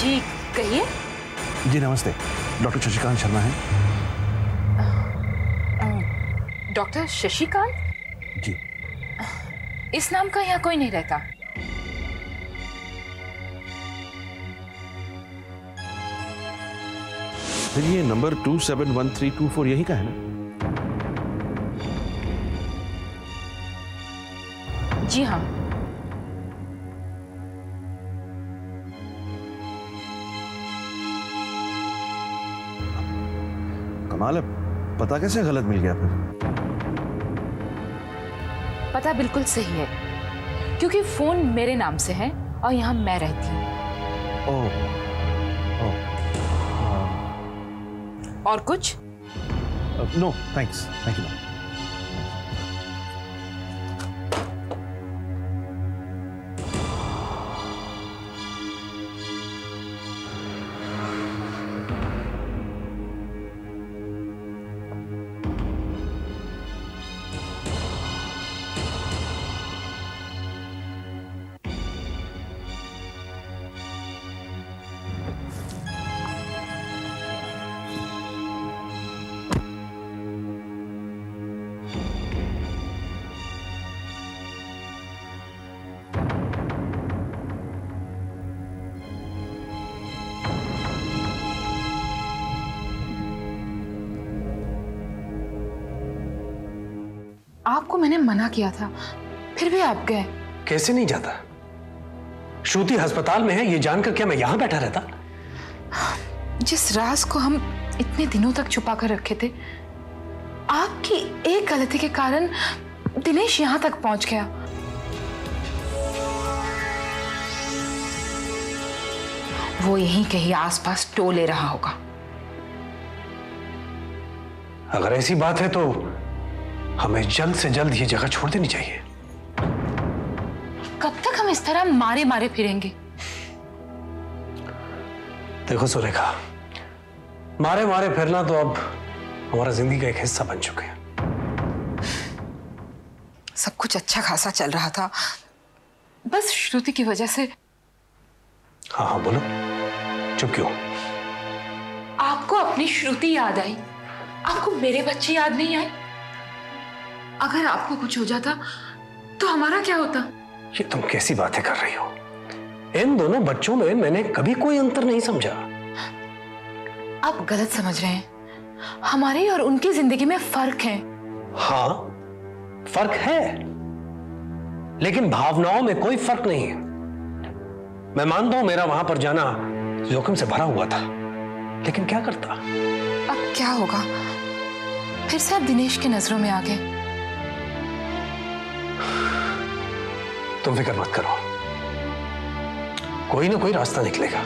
जी कहिए। जी नमस्ते, डॉक्टर शशिकांत शर्मा है। डॉक्टर शशिकांत? जी। इस नाम का यहाँ कोई नहीं रहता। फिर ये नंबर 271324 यही का है ना? जी हाँ। कमाल है, पता कैसे गलत मिल गया फिर? पता बिल्कुल सही है, क्योंकि फोन मेरे नाम से है और यहाँ मैं रहती हूँ। ओह, और कुछ? No thanks, thank you. आपको मैंने मना किया था, फिर भी आप गए। कैसे नहीं जाता? श्रुति अस्पताल में है ये जानकर क्या मैं यहां बैठा रहता? जिस राज को हम इतने दिनों तक छुपा कर रखे थे, आपकी एक गलती के कारण दिनेश यहां तक पहुंच गया। वो यहीं कहीं आसपास टोले रहा होगा। अगर ऐसी बात है तो हमें जल्द से जल्द ये जगह छोड़ देनी चाहिए। कब तक हम इस तरह मारे मारे फिरेंगे? देखो सुरेखा, मारे मारे फिरना तो अब हमारा जिंदगी का एक हिस्सा बन चुके हैं। सब कुछ अच्छा खासा चल रहा था, बस श्रुति की वजह से। हाँ हाँ बोलो, चुप क्यों? आपको अपनी श्रुति याद आई, आपको मेरे बच्चे याद नहीं आए? अगर आपको कुछ हो जाता तो हमारा क्या होता? ये तुम कैसी बातें कर रही हो? इन दोनों बच्चों में मैंने कभी कोई अंतर नहीं समझा। आप गलत समझ रहे हैं। हमारी और उनकी जिंदगी में फर्क है। हाँ फर्क है, लेकिन भावनाओं में कोई फर्क नहीं है। मैं मानता हूं मेरा वहां पर जाना जोखिम से भरा हुआ था, लेकिन क्या करता? अब क्या होगा? फिर से आप दिनेश की नजरों में आ गए। तुम फिक्र मत करो, कोई ना कोई रास्ता निकलेगा।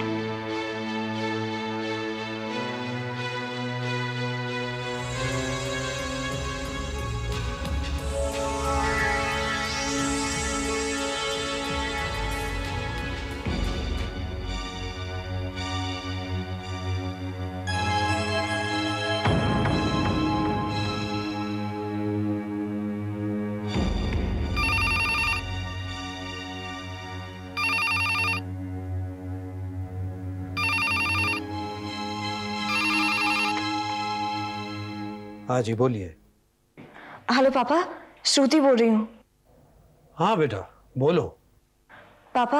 हाँ जी बोलिए। हेलो पापा, श्रुति बोल रही हूँ। हाँ बेटा बोलो। पापा,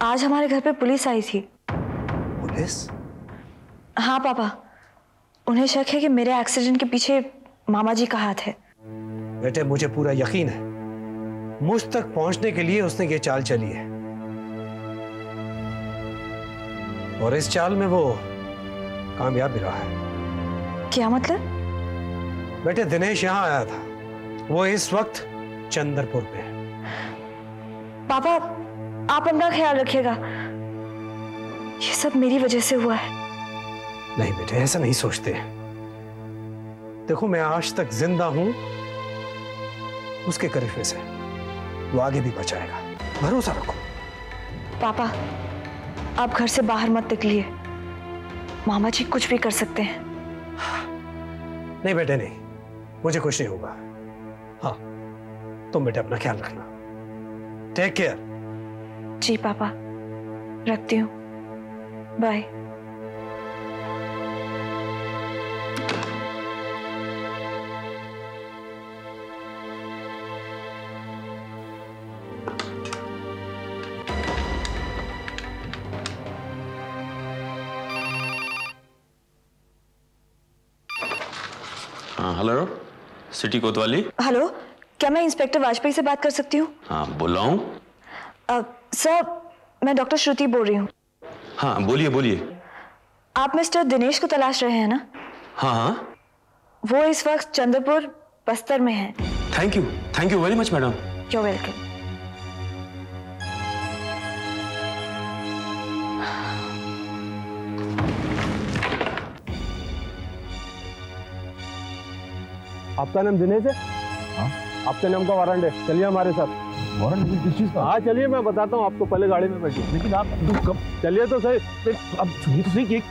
आज हमारे घर पे पुलिस आई थी। पुलिस? हाँ पापा, उन्हें शक है कि मेरे एक्सीडेंट के पीछे मामा जी का हाथ है। बेटे मुझे पूरा यकीन है मुझ तक पहुंचने के लिए उसने ये चाल चली है, और इस चाल में वो कामयाब भी रहा है। क्या मतलब? बेटे दिनेश यहां आया था, वो इस वक्त चंद्रपुर पे है। पापा, आप अपना ख्याल रखिएगा। ये सब मेरी वजह से हुआ है। नहीं बेटे ऐसा नहीं सोचते। देखो मैं आज तक जिंदा हूं उसके करिश्मे से, वो आगे भी बचाएगा, भरोसा रखो। पापा, आप घर से बाहर मत निकलिए। मामा जी कुछ भी कर सकते हैं। नहीं बेटे नहीं, मुझे कुछ नहीं होगा। हाँ तुम बेटे अपना ख्याल रखना। Take care. जी पापा, रखती हूँ। बाय। हाँ हेलो, सिटी कोतवाली। हेलो, क्या मैं इंस्पेक्टर वाजपेयी से बात कर सकती हूँ? हाँ बोल रहा हूँ। सर, मैं डॉक्टर श्रुति बोल रही हूँ। हाँ बोलिए बोलिए। आप मिस्टर दिनेश को तलाश रहे हैं ना? हाँ हाँ। वो इस वक्त चंद्रपुर बस्तर में है। Thank you very much madam. You're welcome. आपका नाम दिनेश है? हाँ। आपके नाम का वारंट है, चलिए हमारे साथ। वारंट किस चीज का? हाँ चलिए, मैं बताता हूँ आपको, पहले गाड़ी में बैठिए। लेकिन आप कब? चलिए तो सही। अब सुनिए तो सही कि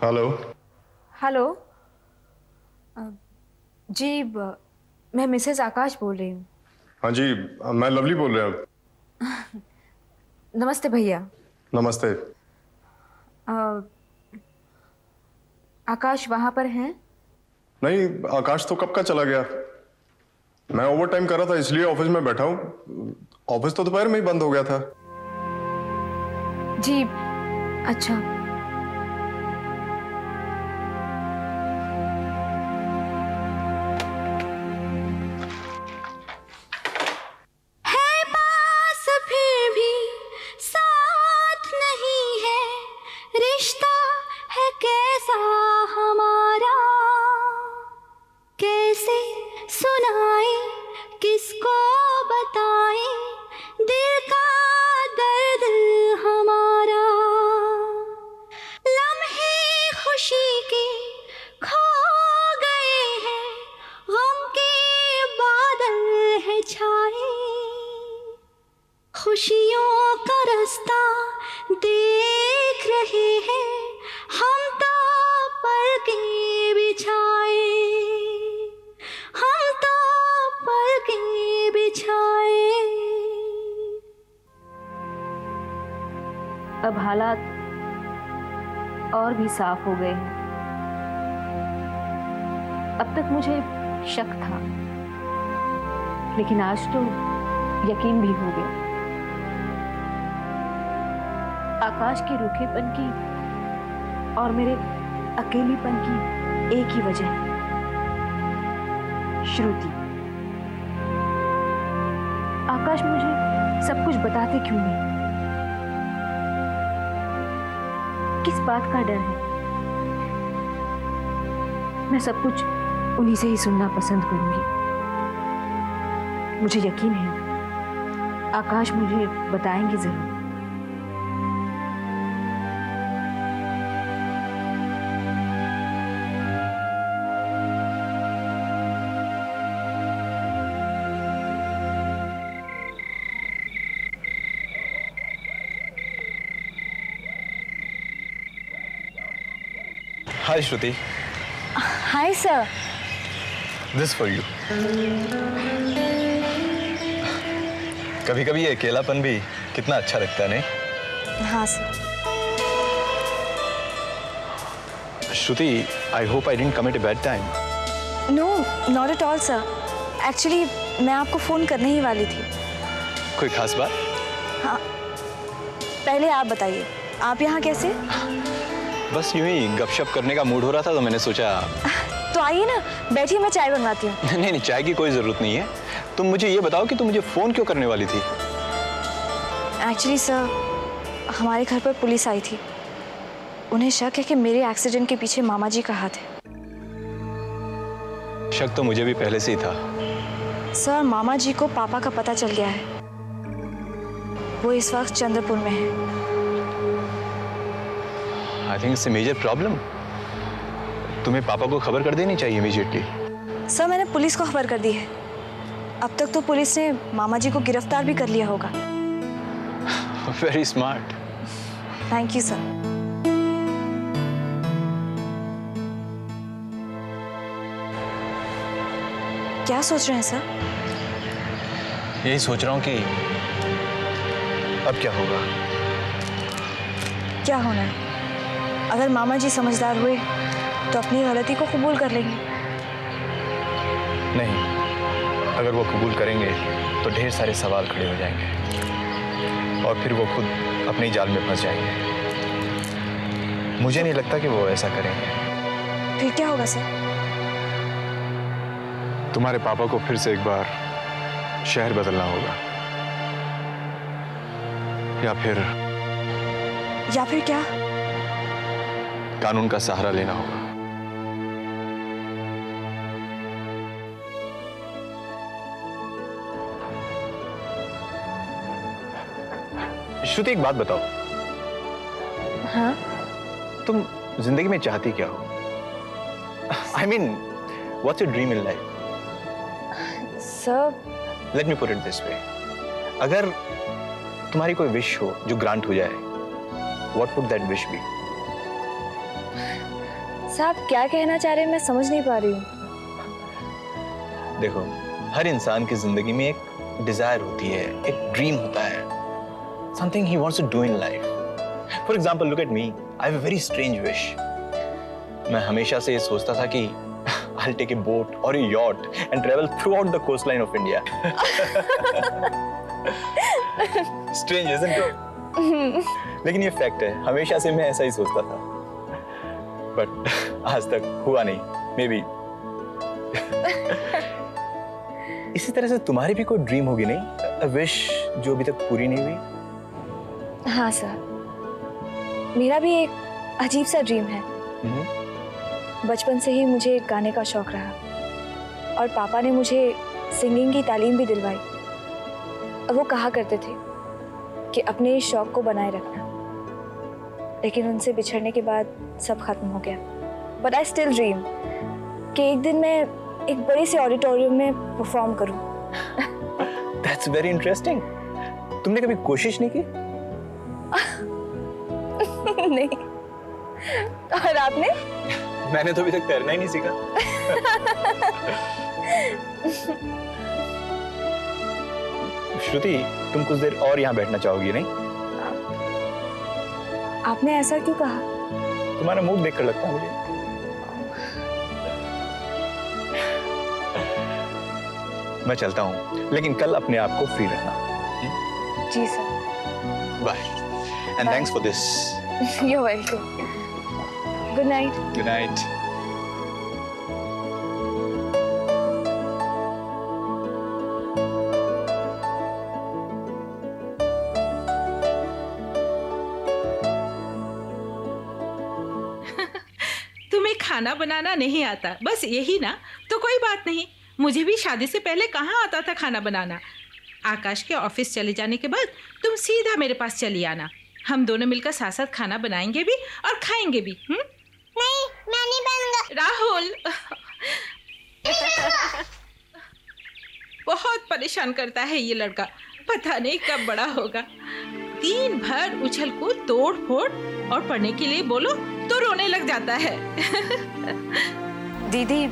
हेलो। हेलो। जी, मैं मिसेस आकाश बोल रही हूँ। हाँ जी, मैं लवली बोल रहा हूँ। नमस्ते भैया। नमस्ते। आकाश वहाँ पर हैं? नहीं, आकाश तो कब का चला गया। मैं ओवर टाइम कर रहा था, इसलिए ऑफिस में बैठा हूँ। ऑफिस तो दोपहर में ही बंद हो गया था। जी, अच्छा। खुशियों का रास्ता देख रहे हैं हम, तो पलके बिछाए, हम तो पलके बिछाए। अब हालात और भी साफ हो गए हैं। अब तक मुझे शक था, लेकिन आज तो यकीन भी हो गया। आकाश के रूखेपन की और मेरे अकेलीपन की एक ही वजह है, श्रुति। आकाश मुझे सब कुछ बताते क्यों नहीं? किस बात का डर है? मैं सब कुछ उन्हीं से ही सुनना पसंद करूंगी। मुझे यकीन है आकाश मुझे बताएंगे जरूर। Hi Shruti. Hi sir. This for you. कभी कभी ये अकेलापन भी कितना अच्छा लगता है, नहीं? हाँ sir. Shruti, I hope I didn't come at a bad time. No, not at all sir. Actually मैं आपको फोन करने ही वाली थी। कोई खास बात? हाँ, पहले आप बताइए, आप यहाँ कैसे? बस यूं ही गपशप करने का मूड हो रहा था तो मैंने सोचा तो आइए ना, बैठिए, मैं चाय बनवाती हूँ। नहीं नहीं, चाय की कोई जरूरत नहीं है। तुम मुझे ये बताओ कि तुम मुझे फोन क्यों करने वाली थी? एक्चुअली सर, हमारे घर पर पुलिस आई थी। उन्हें शक है कि मेरे एक्सीडेंट के पीछे मामा जी का हाथ है। शक तो मुझे भी पहले से ही था। सर, मामा जी को पापा का पता चल गया है। वो इस वक्त चंद्रपुर में है। I think it's a major problem. तुम्हें पापा को खबर कर देनी चाहिए इमीडिएटली। सर, मैंने पुलिस को खबर कर दी है। अब तक तो पुलिस ने मामा जी को गिरफ्तार भी कर लिया होगा। Very smart. Thank you sir. क्या सोच रहे हैं सर? यही सोच रहा हूँ कि अब क्या होगा। क्या होना है? अगर मामा जी समझदार हुए तो अपनी गलती को कबूल कर लेंगे। नहीं, अगर वो कबूल करेंगे तो ढेर सारे सवाल खड़े हो जाएंगे और फिर वो खुद अपने जाल में फंस जाएंगे। मुझे नहीं लगता कि वो ऐसा करेंगे। फिर क्या होगा सर? तुम्हारे पापा को फिर से एक बार शहर बदलना होगा, या फिर क्या? कानून का सहारा लेना होगा। श्रुति, एक बात बताओ। हाँ? तुम जिंदगी में चाहती क्या हो? I mean, what's your dream in life? Sir, let me put it this way, अगर तुम्हारी कोई विश हो जो ग्रांट हो जाए, what would that wish be? साहब क्या कहना चाह रहे हैं मैं समझ नहीं पा रही हूँ। देखो, हर इंसान की जिंदगी में एक डिजायर होती है, एक ड्रीम होता है, something he wants to do in life. For example, look at me, I have a very strange wish. मैं हमेशा से ये सोचता था कि I'll take a boat or a yacht and travel throughout the coastline of India. Strange, isn't it? लेकिन ये fact है, हमेशा से मैं ऐसा ही सोचता था, बट आज तक हुआ नहीं। मे बी इसी तरह से तुम्हारी भी कोई ड्रीम होगी नहीं, अ विश जो अभी तक पूरी नहीं हुई? हाँ सर, मेरा भी एक अजीब सा ड्रीम है। बचपन से ही मुझे गाने का शौक रहा और पापा ने मुझे सिंगिंग की तालीम भी दिलवाई। और वो कहा करते थे कि अपने इस शौक को बनाए रखना, लेकिन उनसे बिछड़ने के बाद सब खत्म हो गया। बट आई स्टिल ड्रीम कि एक दिन मैं एक बड़े से ऑडिटोरियम में परफॉर्म करूं। That's very interesting. तुमने कभी कोशिश नहीं की? नहीं। और आपने? मैंने तो अभी तक तैरना ही नहीं सीखा। श्रुति, तुम कुछ देर और यहाँ बैठना चाहोगी नहीं? आपने ऐसा क्यों कहा? तुम्हारा मूड देखकर लगता है मुझे। मैं चलता हूँ, लेकिन कल अपने आप को फ्री रखना। जी sir. Bye and thanks for this. You're welcome. Good night. Good night. तुम्हें खाना बनाना नहीं आता, बस यही ना? तो कोई बात नहीं, मुझे भी शादी से पहले कहाँ आता था खाना बनाना। आकाश के ऑफिस चले जाने के बाद तुम सीधा मेरे पास चली आना, हम दोनों मिलकर साथ साथ खाना बनाएंगे भी और खाएंगे भी। नहीं, मैं नहीं बनूंगा। राहुल बहुत परेशान करता है ये लड़का, पता नहीं कब बड़ा होगा। दिन भर उछल कूद, तोड़ फोड़, और पढ़ने के लिए बोलो तो रोने लग जाता है। दीदी,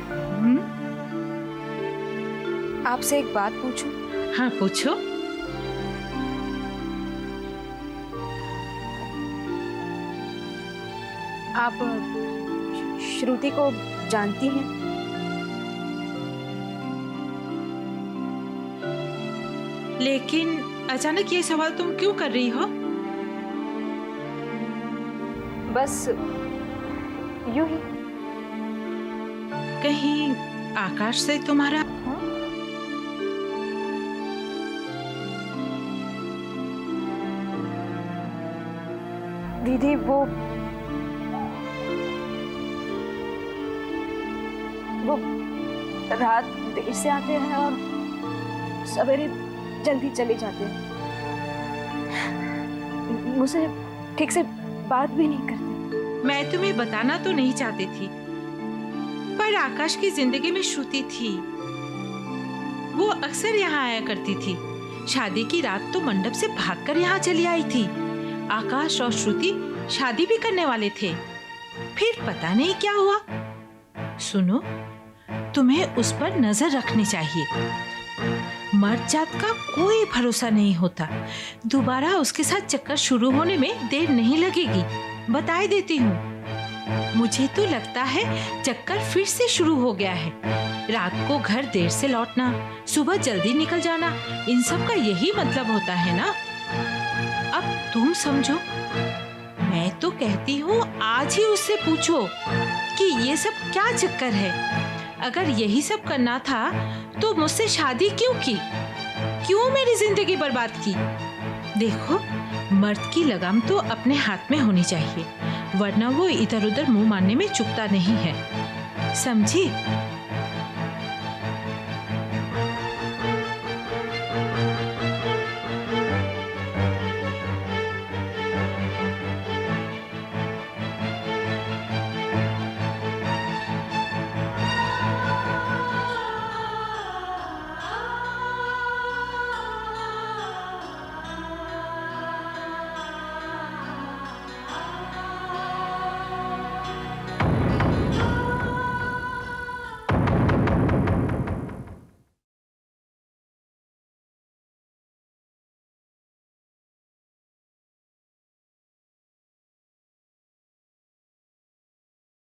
आपसे एक बात पूछूं? हाँ पूछो। आप श्रुति को जानती हैं? लेकिन अचानक ये सवाल तुम क्यों कर रही हो? बस यूं ही। कहीं आकाश से तुम्हारा दीदी वो रात देर से आते हैं और सवेरे जल्दी चले जाते हैं। मुझसे ठीक से बात भी नहीं करते। मैं तुम्हें बताना तो नहीं चाहती थी, पर आकाश की जिंदगी में श्रुति थी। वो अक्सर यहाँ आया करती थी। शादी की रात तो मंडप से भागकर यहाँ चली आई थी। आकाश और श्रुति शादी भी करने वाले थे, फिर पता नहीं क्या हुआ। सुनो, तुम्हें उस पर नजर रखनी चाहिए। मर्द जात का कोई भरोसा नहीं होता। दोबारा उसके साथ चक्कर शुरू होने में देर नहीं लगेगी, बताई देती हूँ। मुझे तो लगता है चक्कर फिर से शुरू हो गया है। रात को घर देर से लौटना, सुबह जल्दी निकल जाना, इन सब का यही मतलब होता है ना। अब तुम समझो। मैं तो कहती हूँ आज ही उससे पूछो कि ये सब क्या चक्कर है। अगर यही सब करना था तो मुझसे शादी क्यों की? क्यों मेरी जिंदगी बर्बाद की? देखो, मर्द की लगाम तो अपने हाथ में होनी चाहिए, वरना वो इधर उधर मुंह मारने में चूकता नहीं है, समझी?